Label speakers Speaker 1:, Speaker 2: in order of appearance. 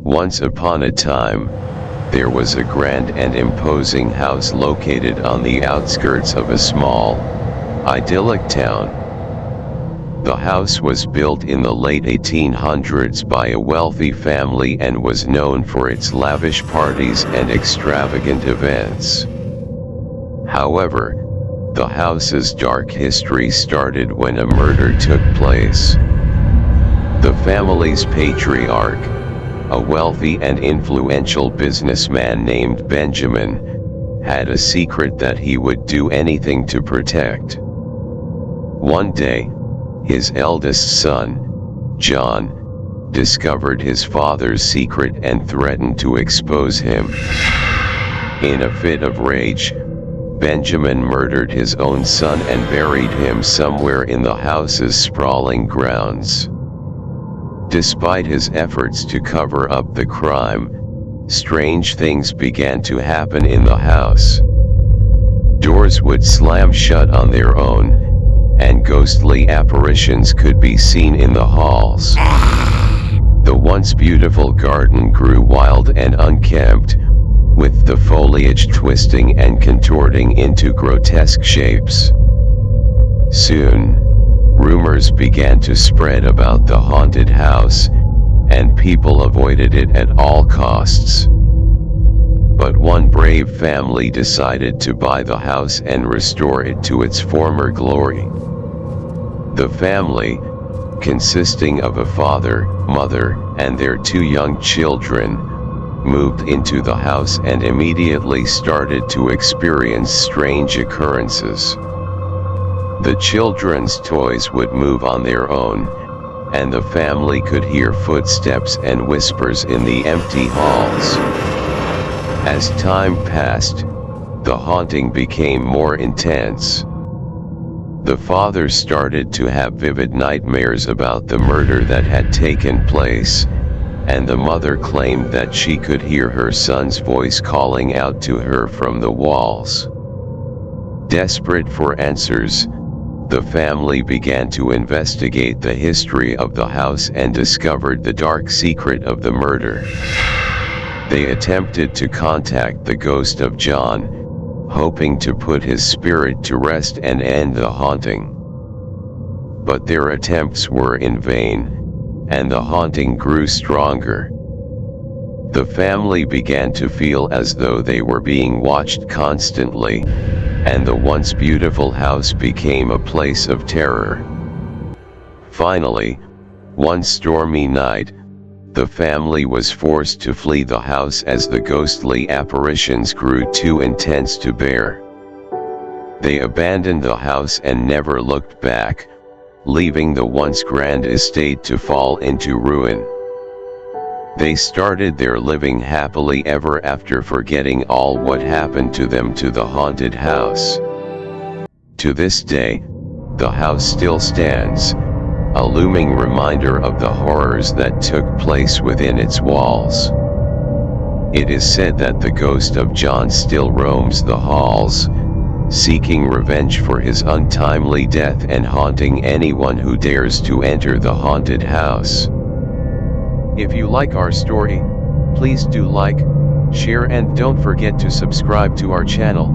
Speaker 1: Once upon a time, there was a grand and imposing house located on the outskirts of a small, idyllic town. The house was built in the late 1800s by a wealthy family and was known for its lavish parties and extravagant events. However, the house's dark history started when a murder took place. The family's patriarch, a wealthy and influential businessman named Benjamin, had a secret that he would do anything to protect. One day, his eldest son, John, discovered his father's secret and threatened to expose him. In a fit of rage, Benjamin murdered his own son and buried him somewhere in the house's sprawling grounds. Despite his efforts to cover up the crime, strange things began to happen in the house. Doors would slam shut on their own, and ghostly apparitions could be seen in the halls. The once beautiful garden grew wild and unkempt, with the foliage twisting and contorting into grotesque shapes. Soon, rumors began to spread about the haunted house, and people avoided it at all costs. But one brave family decided to buy the house and restore it to its former glory. The family, consisting of a father, mother, and their 2 young children, moved into the house and immediately started to experience strange occurrences. The children's toys would move on their own, and the family could hear footsteps and whispers in the empty halls. As time passed, the haunting became more intense. The father started to have vivid nightmares about the murder that had taken place, and the mother claimed that she could hear her son's voice calling out to her from the walls. Desperate for answers, the family began to investigate the history of the house and discovered the dark secret of the murder. They attempted to contact the ghost of John, hoping to put his spirit to rest and end the haunting. But their attempts were in vain, and the haunting grew stronger. The family began to feel as though they were being watched constantly, and the once beautiful house became a place of terror. Finally, one stormy night, the family was forced to flee the house as the ghostly apparitions grew too intense to bear. They abandoned the house and never looked back, leaving the once grand estate to fall into ruin. They started their living happily ever after, forgetting all what happened to them to the haunted house. To this day, the house still stands, a looming reminder of the horrors that took place within its walls. It is said that the ghost of John still roams the halls, seeking revenge for his untimely death and haunting anyone who dares to enter the haunted house. If you like our story, please do like, share and don't forget to subscribe to our channel.